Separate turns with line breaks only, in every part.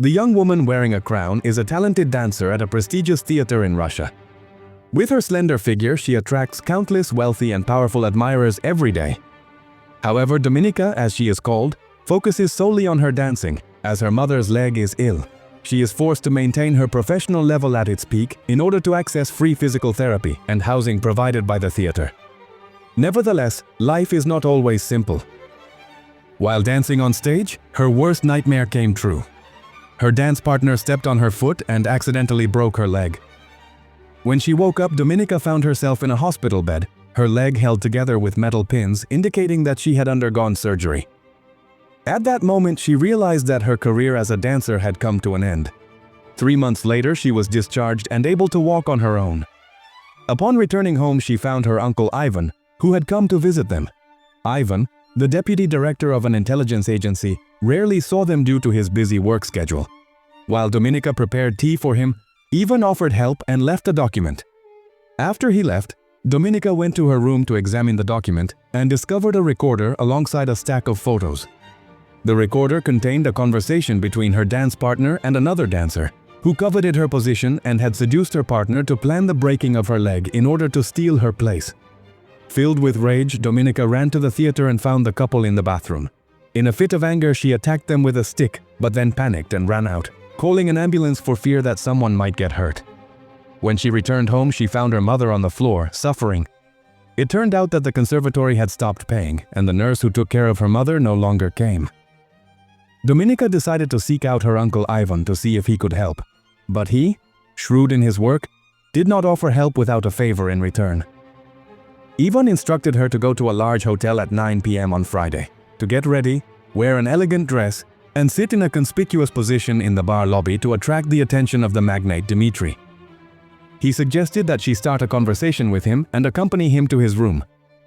The young woman wearing a crown is a talented dancer at a prestigious theater in Russia. With her slender figure, she attracts countless wealthy and powerful admirers every day. However, Dominika, as she is called, focuses solely on her dancing, as her mother's leg is ill. She is forced to maintain her professional level at its peak in order to access free physical therapy and housing provided by the theater. Nevertheless, life is not always simple. While dancing on stage, her worst nightmare came true. Her dance partner stepped on her foot and accidentally broke her leg. When she woke up, Dominika found herself in a hospital bed, her leg held together with metal pins, indicating that she had undergone surgery. At that moment, she realized that her career as a dancer had come to an end. 3 months later, she was discharged and able to walk on her own. Upon returning home, she found her uncle Ivan, who had come to visit them. Ivan, the deputy director of an intelligence agency, rarely saw them due to his busy work schedule. While Dominika prepared tea for him, Ivan offered help and left a document. After he left, Dominika went to her room to examine the document and discovered a recorder alongside a stack of photos. The recorder contained a conversation between her dance partner and another dancer, who coveted her position and had seduced her partner to plan the breaking of her leg in order to steal her place. Filled with rage, Dominika ran to the theater and found the couple in the bathroom. In a fit of anger, she attacked them with a stick, but then panicked and ran out, calling an ambulance for fear that someone might get hurt. When she returned home, she found her mother on the floor, suffering. It turned out that the conservatory had stopped paying, and the nurse who took care of her mother no longer came. Dominika decided to seek out her uncle Ivan to see if he could help. But he, shrewd in his work, did not offer help without a favor in return. Ivan instructed her to go to a large hotel at 9 p.m. on Friday, to get ready, wear an elegant dress, and sit in a conspicuous position in the bar lobby to attract the attention of the magnate Dmitry. He suggested that she start a conversation with him and accompany him to his room,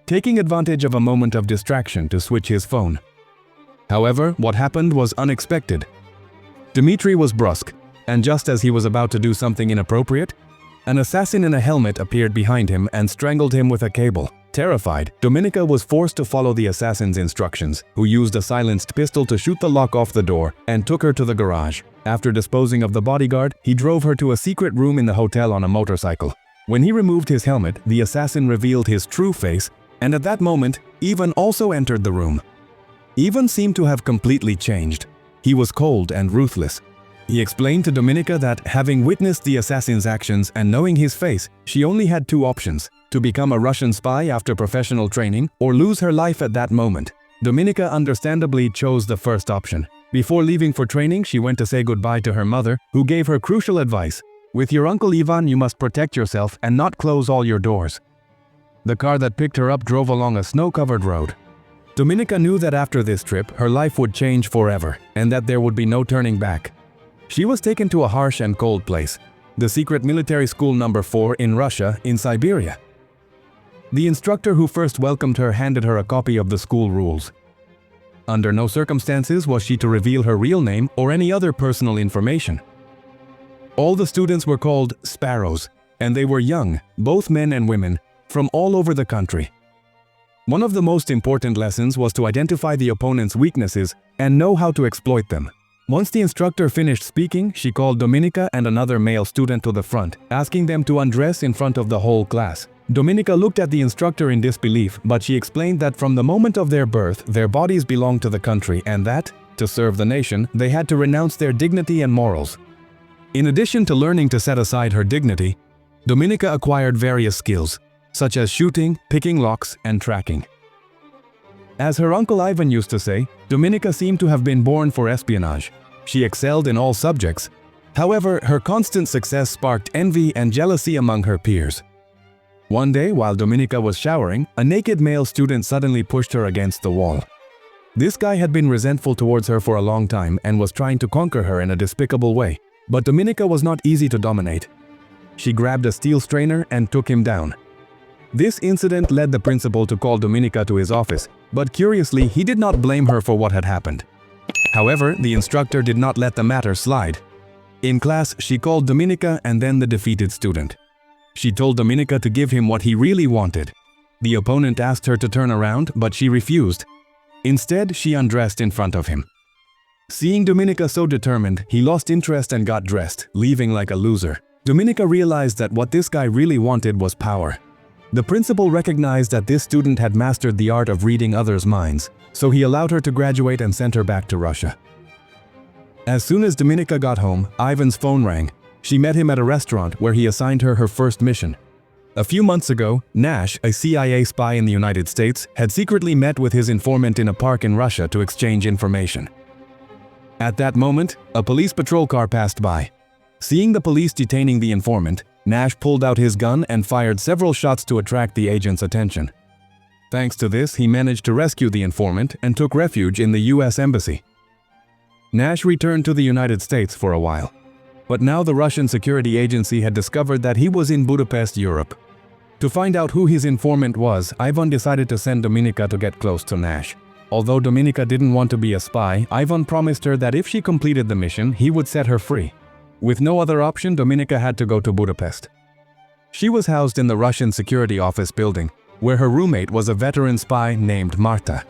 taking advantage of a moment of distraction to switch his phone. However, what happened was unexpected. Dmitry was brusque, and just as he was about to do something inappropriate, an assassin in a helmet appeared behind him and strangled him with a cable. Terrified, Dominika was forced to follow the assassin's instructions, who used a silenced pistol to shoot the lock off the door and took her to the garage. After disposing of the bodyguard, he drove her to a secret room in the hotel on a motorcycle. When he removed his helmet, the assassin revealed his true face, and at that moment, Ivan also entered the room. Ivan seemed to have completely changed. He was cold and ruthless. He explained to Dominika that, having witnessed the assassin's actions and knowing his face, she only had 2 options: to become a Russian spy after professional training or lose her life at that moment. Dominika understandably chose the first option. Before leaving for training, she went to say goodbye to her mother, who gave her crucial advice: "With your uncle Ivan, you must protect yourself and not close all your doors." The car that picked her up drove along a snow-covered road. Dominika knew that after this trip, her life would change forever, and that there would be no turning back. She was taken to a harsh and cold place, the secret military school number 4 in Russia, in Siberia. The instructor who first welcomed her handed her a copy of the school rules. Under no circumstances was she to reveal her real name or any other personal information. All the students were called Sparrows, and they were young, both men and women, from all over the country. One of the most important lessons was to identify the opponent's weaknesses and know how to exploit them. Once the instructor finished speaking, she called Dominika and another male student to the front, asking them to undress in front of the whole class. Dominika looked at the instructor in disbelief, but she explained that from the moment of their birth, their bodies belonged to the country and that, to serve the nation, they had to renounce their dignity and morals. In addition to learning to set aside her dignity, Dominika acquired various skills, such as shooting, picking locks, and tracking. As her uncle Ivan used to say, Dominika seemed to have been born for espionage. She excelled in all subjects. However, her constant success sparked envy and jealousy among her peers. One day, while Dominika was showering, a naked male student suddenly pushed her against the wall. This guy had been resentful towards her for a long time and was trying to conquer her in a despicable way. But Dominika was not easy to dominate. She grabbed a steel strainer and took him down. This incident led the principal to call Dominika to his office, but curiously, he did not blame her for what had happened. However, the instructor did not let the matter slide. In class, she called Dominika and then the defeated student. She told Dominika to give him what he really wanted. The opponent asked her to turn around, but she refused. Instead, she undressed in front of him. Seeing Dominika so determined, he lost interest and got dressed, leaving like a loser. Dominika realized that what this guy really wanted was power. The principal recognized that this student had mastered the art of reading others' minds, so he allowed her to graduate and sent her back to Russia. As soon as Dominika got home, Ivan's phone rang. She met him at a restaurant where he assigned her her first mission. A few months ago, Nash, a CIA spy in the United States, had secretly met with his informant in a park in Russia to exchange information. At that moment, a police patrol car passed by. Seeing the police detaining the informant, Nash pulled out his gun and fired several shots to attract the agent's attention. Thanks to this, he managed to rescue the informant and took refuge in the U.S. Embassy. Nash returned to the United States for a while. But now the Russian security agency had discovered that he was in Budapest, Europe. To find out who his informant was, Ivan decided to send Dominika to get close to Nash. Although Dominika didn't want to be a spy, Ivan promised her that if she completed the mission, he would set her free. With no other option, Dominika had to go to Budapest. She was housed in the Russian security office building, where her roommate was a veteran spy named Marta.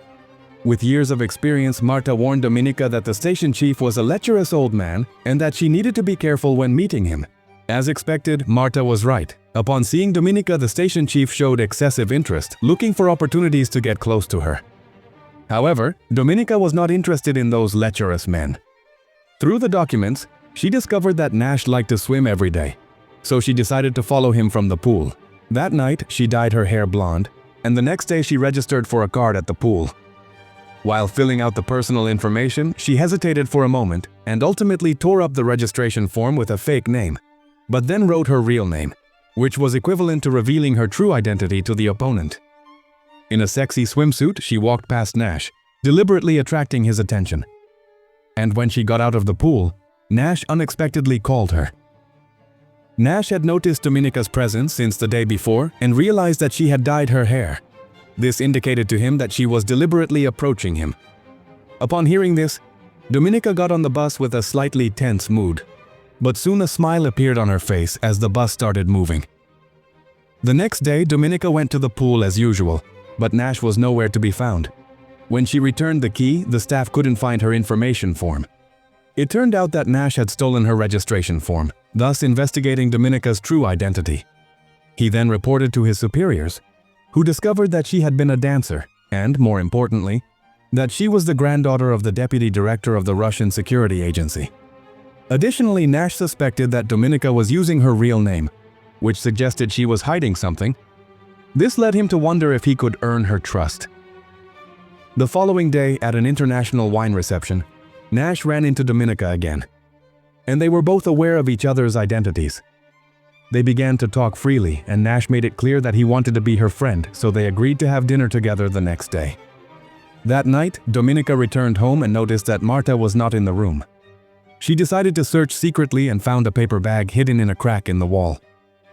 With years of experience, Marta warned Dominika that the station chief was a lecherous old man and that she needed to be careful when meeting him. As expected, Marta was right. Upon seeing Dominika, the station chief showed excessive interest, looking for opportunities to get close to her. However, Dominika was not interested in those lecherous men. Through the documents, she discovered that Nash liked to swim every day, so she decided to follow him from the pool. That night, she dyed her hair blonde, and the next day she registered for a card at the pool. While filling out the personal information, she hesitated for a moment and ultimately tore up the registration form with a fake name, but then wrote her real name, which was equivalent to revealing her true identity to the opponent. In a sexy swimsuit, she walked past Nash, deliberately attracting his attention. And when she got out of the pool, Nash unexpectedly called her. Nash had noticed Dominika's presence since the day before and realized that she had dyed her hair. This indicated to him that she was deliberately approaching him. Upon hearing this, Dominika got on the bus with a slightly tense mood, but soon a smile appeared on her face as the bus started moving. The next day, Dominika went to the pool as usual, but Nash was nowhere to be found. When she returned the key, the staff couldn't find her information form. It turned out that Nash had stolen her registration form, thus investigating Dominika's true identity. He then reported to his superiors, who discovered that she had been a dancer and, more importantly, that she was the granddaughter of the deputy director of the Russian security agency. Additionally, Nash suspected that Dominika was using her real name, which suggested she was hiding something. This led him to wonder if he could earn her trust. The following day, at an international wine reception, Nash ran into Dominika again, and they were both aware of each other's identities. They began to talk freely, and Nash made it clear that he wanted to be her friend, so they agreed to have dinner together the next day. That night, Dominika returned home and noticed that Marta was not in the room. She decided to search secretly and found a paper bag hidden in a crack in the wall.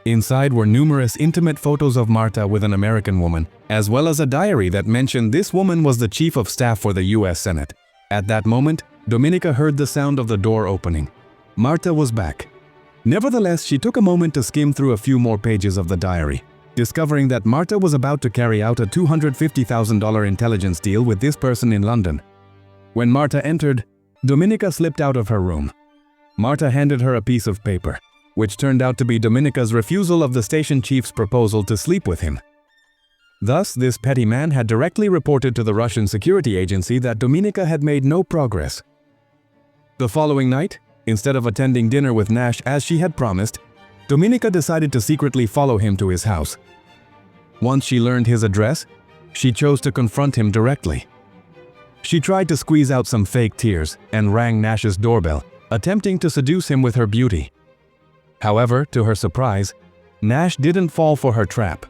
Inside were numerous intimate photos of Marta with an American woman, as well as a diary that mentioned this woman was the chief of staff for the U.S. Senate. At that moment, Dominika heard the sound of the door opening. Marta was back. Nevertheless, she took a moment to skim through a few more pages of the diary, discovering that Marta was about to carry out a $250,000 intelligence deal with this person in London. When Marta entered, Dominika slipped out of her room. Marta handed her a piece of paper, which turned out to be Dominika's refusal of the station chief's proposal to sleep with him. Thus, this petty man had directly reported to the Russian security agency that Dominika had made no progress. The following night, instead of attending dinner with Nash as she had promised, Dominika decided to secretly follow him to his house. Once she learned his address, she chose to confront him directly. She tried to squeeze out some fake tears and rang Nash's doorbell, attempting to seduce him with her beauty. However, to her surprise, Nash didn't fall for her trap.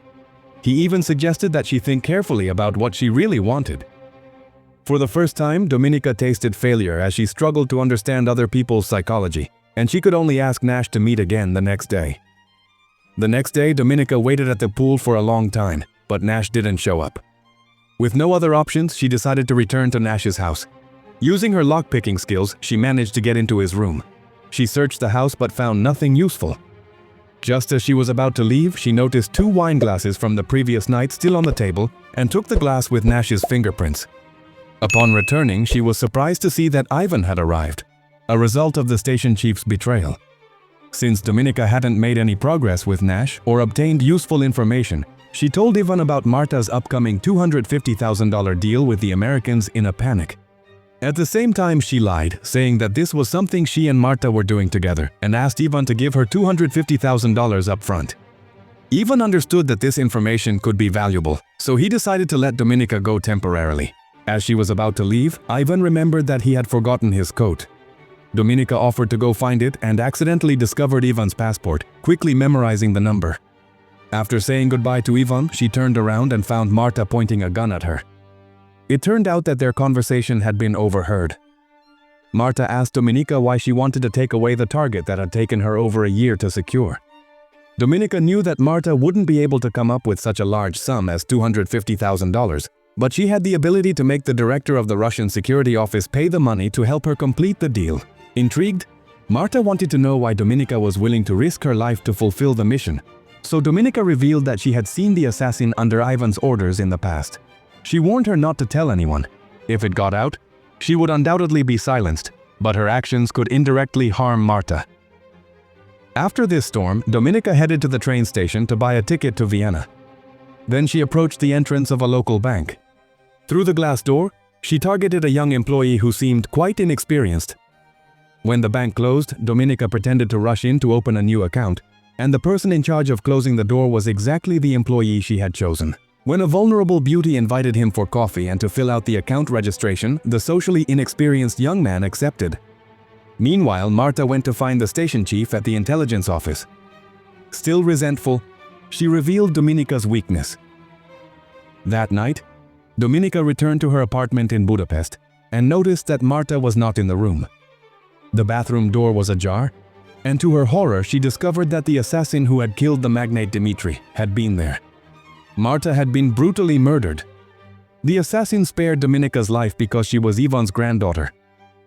He even suggested that she think carefully about what she really wanted. For the first time, Dominika tasted failure as she struggled to understand other people's psychology, and she could only ask Nash to meet again the next day. The next day, Dominika waited at the pool for a long time, but Nash didn't show up. With no other options, she decided to return to Nash's house. Using her lockpicking skills, she managed to get into his room. She searched the house but found nothing useful. Just as she was about to leave, she noticed 2 wine glasses from the previous night still on the table and took the glass with Nash's fingerprints. Upon returning, she was surprised to see that Ivan had arrived, a result of the station chief's betrayal. Since Dominika hadn't made any progress with Nash or obtained useful information, she told Ivan about Marta's upcoming $250,000 deal with the Americans in a panic. At the same time, she lied, saying that this was something she and Marta were doing together, and asked Ivan to give her $250,000 up front. Ivan understood that this information could be valuable, so he decided to let Dominika go temporarily. As she was about to leave, Ivan remembered that he had forgotten his coat. Dominika offered to go find it and accidentally discovered Ivan's passport, quickly memorizing the number. After saying goodbye to Ivan, she turned around and found Marta pointing a gun at her. It turned out that their conversation had been overheard. Marta asked Dominika why she wanted to take away the target that had taken her over a year to secure. Dominika knew that Marta wouldn't be able to come up with such a large sum as $250,000, but she had the ability to make the director of the Russian security office pay the money to help her complete the deal. Intrigued, Marta wanted to know why Dominika was willing to risk her life to fulfill the mission, so Dominika revealed that she had seen the assassin under Ivan's orders in the past. She warned her not to tell anyone. If it got out, she would undoubtedly be silenced, but her actions could indirectly harm Marta. After this storm, Dominika headed to the train station to buy a ticket to Vienna. Then she approached the entrance of a local bank. Through the glass door, she targeted a young employee who seemed quite inexperienced. When the bank closed, Dominika pretended to rush in to open a new account, and the person in charge of closing the door was exactly the employee she had chosen. When a vulnerable beauty invited him for coffee and to fill out the account registration, the socially inexperienced young man accepted. Meanwhile, Marta went to find the station chief at the intelligence office. Still resentful, she revealed Dominika's weakness. That night, Dominika returned to her apartment in Budapest and noticed that Marta was not in the room. The bathroom door was ajar, and to her horror, she discovered that the assassin who had killed the magnate Dmitri had been there. Marta had been brutally murdered. The assassin spared Dominika's life because she was Ivan's granddaughter,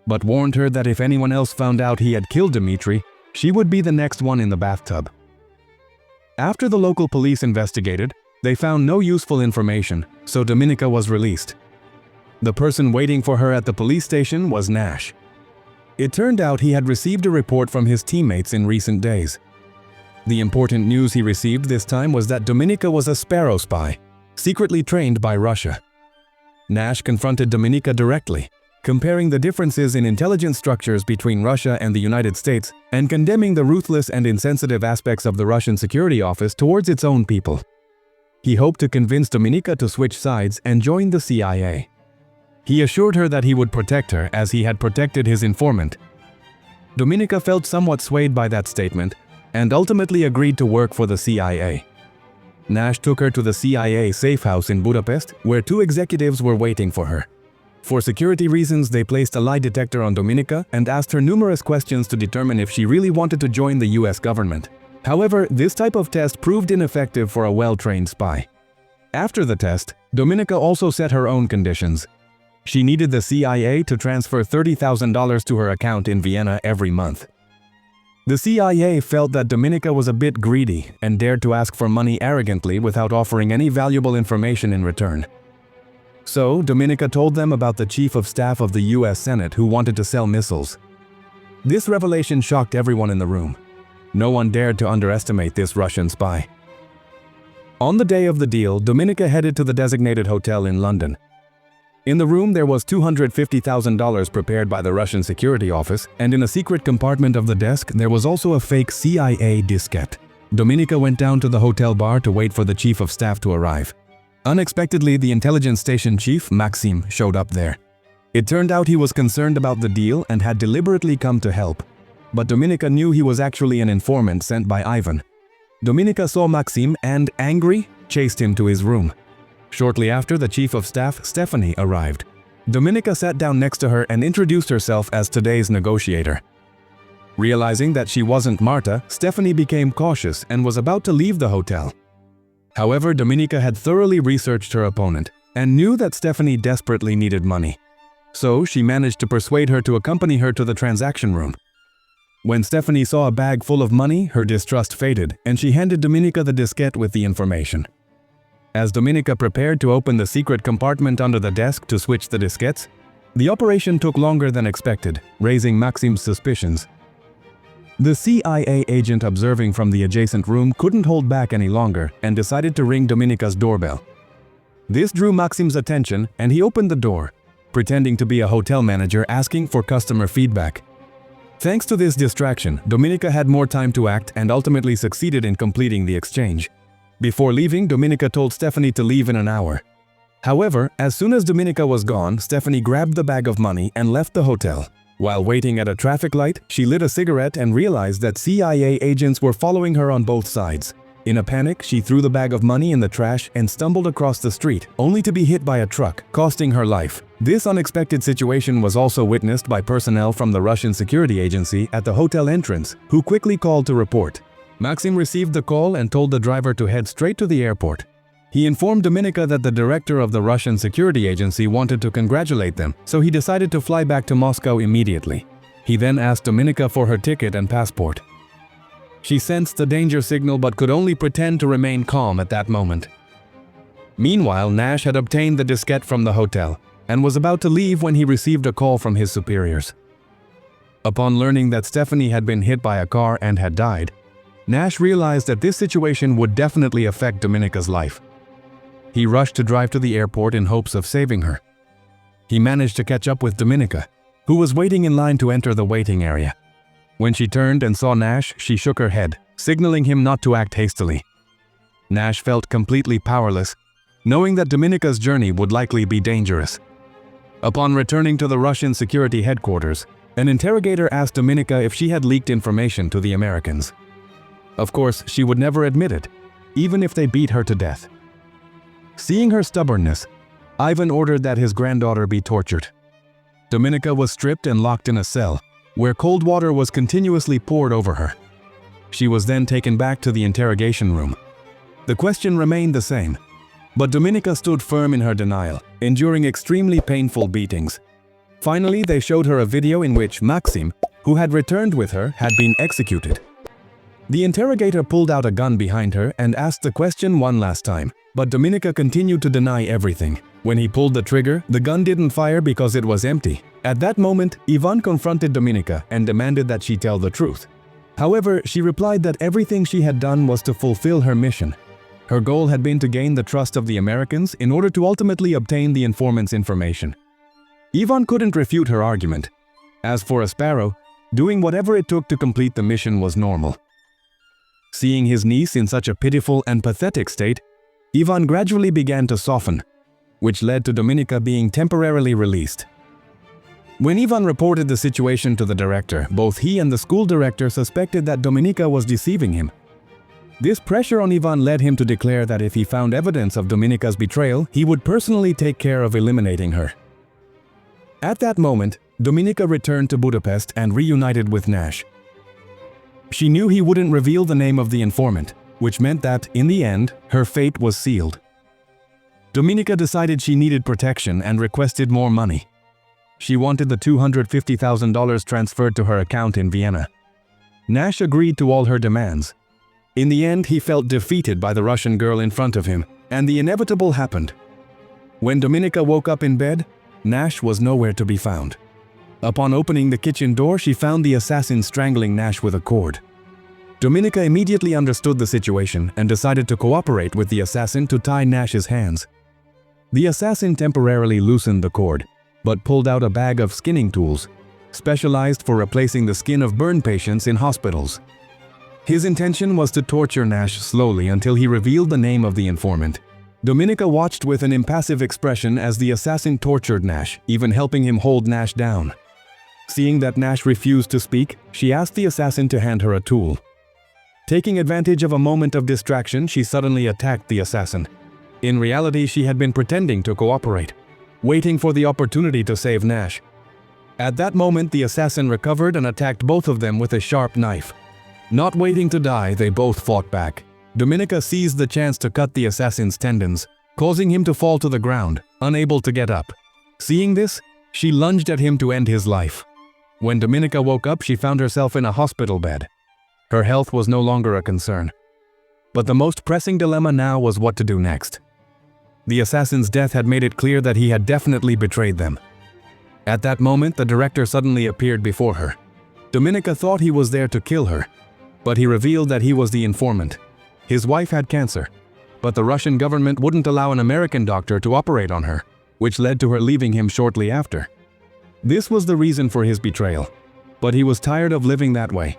but warned her that if anyone else found out he had killed Dmitri, she would be the next one in the bathtub. After the local police investigated, they found no useful information, so Dominika was released. The person waiting for her at the police station was Nash. It turned out he had received a report from his teammates in recent days. The important news he received this time was that Dominika was a Sparrow spy, secretly trained by Russia. Nash confronted Dominika directly, comparing the differences in intelligence structures between Russia and the United States and condemning the ruthless and insensitive aspects of the Russian security office towards its own people. He hoped to convince Dominika to switch sides and join the CIA. He assured her that he would protect her as he had protected his informant. Dominika felt somewhat swayed by that statement and ultimately agreed to work for the CIA. Nash took her to the CIA safe house in Budapest, where two executives were waiting for her. For security reasons, they placed a lie detector on Dominika and asked her numerous questions to determine if she really wanted to join the US government. However, this type of test proved ineffective for a well-trained spy. After the test, Dominika also set her own conditions. She needed the CIA to transfer $30,000 to her account in Vienna every month. The CIA felt that Dominika was a bit greedy and dared to ask for money arrogantly without offering any valuable information in return. So, Dominika told them about the chief of staff of the U.S. Senate who wanted to sell missiles. This revelation shocked everyone in the room. No one dared to underestimate this Russian spy. On the day of the deal, Dominika headed to the designated hotel in London. In the room, there was $250,000 prepared by the Russian security office, and in a secret compartment of the desk, there was also a fake CIA diskette. Dominika went down to the hotel bar to wait for the chief of staff to arrive. Unexpectedly, the intelligence station chief, Maxim, showed up there. It turned out he was concerned about the deal and had deliberately come to help. But Dominika knew he was actually an informant sent by Ivan. Dominika saw Maxim and, angry, chased him to his room. Shortly after, the chief of staff, Stephanie, arrived. Dominika sat down next to her and introduced herself as today's negotiator. Realizing that she wasn't Marta, Stephanie became cautious and was about to leave the hotel. However, Dominika had thoroughly researched her opponent and knew that Stephanie desperately needed money. So she managed to persuade her to accompany her to the transaction room. When Stephanie saw a bag full of money, her distrust faded, and she handed Dominika the diskette with the information. As Dominika prepared to open the secret compartment under the desk to switch the diskettes, the operation took longer than expected, raising Maxim's suspicions. The CIA agent observing from the adjacent room couldn't hold back any longer and decided to ring Dominika's doorbell. This drew Maxim's attention and he opened the door, pretending to be a hotel manager asking for customer feedback. Thanks to this distraction, Dominika had more time to act and ultimately succeeded in completing the exchange. Before leaving, Dominika told Stephanie to leave in an hour. However, as soon as Dominika was gone, Stephanie grabbed the bag of money and left the hotel. While waiting at a traffic light, she lit a cigarette and realized that CIA agents were following her on both sides. In a panic, she threw the bag of money in the trash and stumbled across the street, only to be hit by a truck, costing her life. This unexpected situation was also witnessed by personnel from the Russian security agency at the hotel entrance, who quickly called to report. Maxim received the call and told the driver to head straight to the airport. He informed Dominika that the director of the Russian security agency wanted to congratulate them, so he decided to fly back to Moscow immediately. He then asked Dominika for her ticket and passport. She sensed the danger signal but could only pretend to remain calm at that moment. Meanwhile, Nash had obtained the diskette from the hotel and was about to leave when he received a call from his superiors. Upon learning that Stephanie had been hit by a car and had died, Nash realized that this situation would definitely affect Dominika's life. He rushed to drive to the airport in hopes of saving her. He managed to catch up with Dominika, who was waiting in line to enter the waiting area. When she turned and saw Nash, she shook her head, signaling him not to act hastily. Nash felt completely powerless, knowing that Dominika's journey would likely be dangerous. Upon returning to the Russian security headquarters, an interrogator asked Dominika if she had leaked information to the Americans. Of course, she would never admit it, even if they beat her to death. Seeing her stubbornness, Ivan ordered that his granddaughter be tortured. Dominika was stripped and locked in a cell, where cold water was continuously poured over her. She was then taken back to the interrogation room. The question remained the same, but Dominika stood firm in her denial, enduring extremely painful beatings. Finally, they showed her a video in which Maxim, who had returned with her, had been executed. The interrogator pulled out a gun behind her and asked the question one last time, but Dominika continued to deny everything. When he pulled the trigger, the gun didn't fire because it was empty. At that moment, Ivan confronted Dominika and demanded that she tell the truth. However, she replied that everything she had done was to fulfill her mission. Her goal had been to gain the trust of the Americans in order to ultimately obtain the informant's information. Ivan couldn't refute her argument. As for a Sparrow, doing whatever it took to complete the mission was normal. Seeing his niece in such a pitiful and pathetic state, Ivan gradually began to soften, which led to Dominika being temporarily released. When Ivan reported the situation to the director, both he and the school director suspected that Dominika was deceiving him. This pressure on Ivan led him to declare that if he found evidence of Dominika's betrayal, he would personally take care of eliminating her. At that moment, Dominika returned to Budapest and reunited with Nash. She knew he wouldn't reveal the name of the informant, which meant that, in the end, her fate was sealed. Dominika decided she needed protection and requested more money. She wanted the $250,000 transferred to her account in Vienna. Nash agreed to all her demands. In the end, he felt defeated by the Russian girl in front of him, and the inevitable happened. When Dominika woke up in bed, Nash was nowhere to be found. Upon opening the kitchen door, she found the assassin strangling Nash with a cord. Dominika immediately understood the situation and decided to cooperate with the assassin to tie Nash's hands. The assassin temporarily loosened the cord, but pulled out a bag of skinning tools, specialized for replacing the skin of burn patients in hospitals. His intention was to torture Nash slowly until he revealed the name of the informant. Dominika watched with an impassive expression as the assassin tortured Nash, even helping him hold Nash down. Seeing that Nash refused to speak, she asked the assassin to hand her a tool. Taking advantage of a moment of distraction, she suddenly attacked the assassin. In reality, she had been pretending to cooperate, waiting for the opportunity to save Nash. At that moment, the assassin recovered and attacked both of them with a sharp knife. Not waiting to die, they both fought back. Dominika seized the chance to cut the assassin's tendons, causing him to fall to the ground, unable to get up. Seeing this, she lunged at him to end his life. When Dominika woke up, she found herself in a hospital bed. Her health was no longer a concern. But the most pressing dilemma now was what to do next. The assassin's death had made it clear that he had definitely betrayed them. At that moment, the director suddenly appeared before her. Dominika thought he was there to kill her, but he revealed that he was the informant. His wife had cancer, but the Russian government wouldn't allow an American doctor to operate on her, which led to her leaving him shortly after. This was the reason for his betrayal, but he was tired of living that way.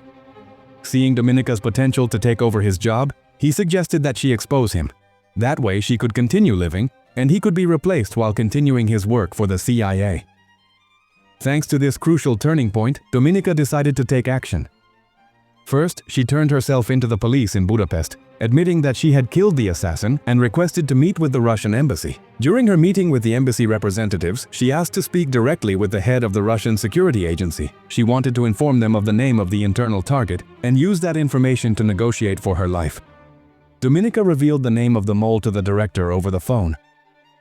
Seeing Dominika's potential to take over his job, he suggested that she expose him. That way she could continue living, and he could be replaced while continuing his work for the CIA. Thanks to this crucial turning point, Dominika decided to take action. First, she turned herself into the police in Budapest, admitting that she had killed the assassin and requested to meet with the Russian embassy. During her meeting with the embassy representatives, she asked to speak directly with the head of the Russian security agency. She wanted to inform them of the name of the internal target and use that information to negotiate for her life. Dominika revealed the name of the mole to the director over the phone.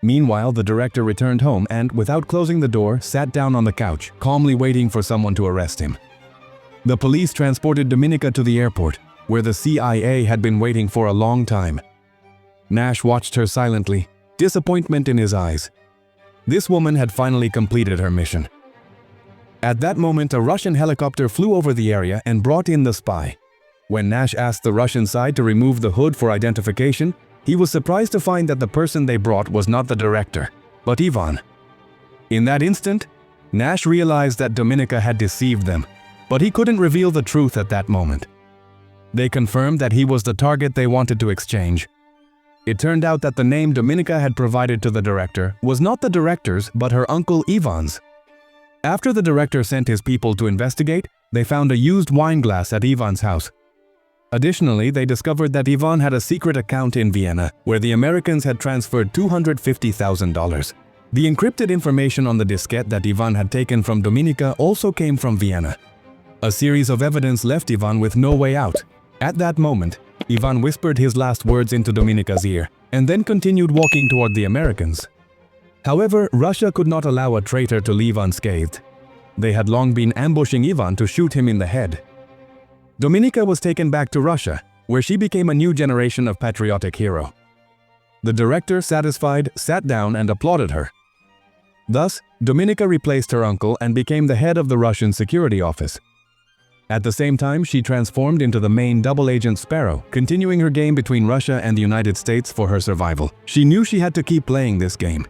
Meanwhile, the director returned home and, without closing the door, sat down on the couch, calmly waiting for someone to arrest him. The police transported Dominika to the airport, where the CIA had been waiting for a long time. Nash watched her silently, disappointment in his eyes. This woman had finally completed her mission. At that moment, a Russian helicopter flew over the area and brought in the spy. When Nash asked the Russian side to remove the hood for identification, he was surprised to find that the person they brought was not the director, but Ivan. In that instant, Nash realized that Dominika had deceived them, but he couldn't reveal the truth at that moment. They confirmed that he was the target they wanted to exchange. It turned out that the name Dominika had provided to the director was not the director's but her uncle Ivan's. After the director sent his people to investigate, they found a used wine glass at Ivan's house. Additionally, they discovered that Ivan had a secret account in Vienna where the Americans had transferred $250,000. The encrypted information on the diskette that Ivan had taken from Dominika also came from Vienna. A series of evidence left Ivan with no way out. At that moment, Ivan whispered his last words into Dominika's ear and then continued walking toward the Americans. However, Russia could not allow a traitor to leave unscathed. They had long been ambushing Ivan to shoot him in the head. Dominika was taken back to Russia, where she became a new generation of patriotic hero. The director, satisfied, sat down and applauded her. Thus, Dominika replaced her uncle and became the head of the Russian security office. At the same time, she transformed into the main double agent Sparrow, continuing her game between Russia and the United States for her survival. She knew she had to keep playing this game.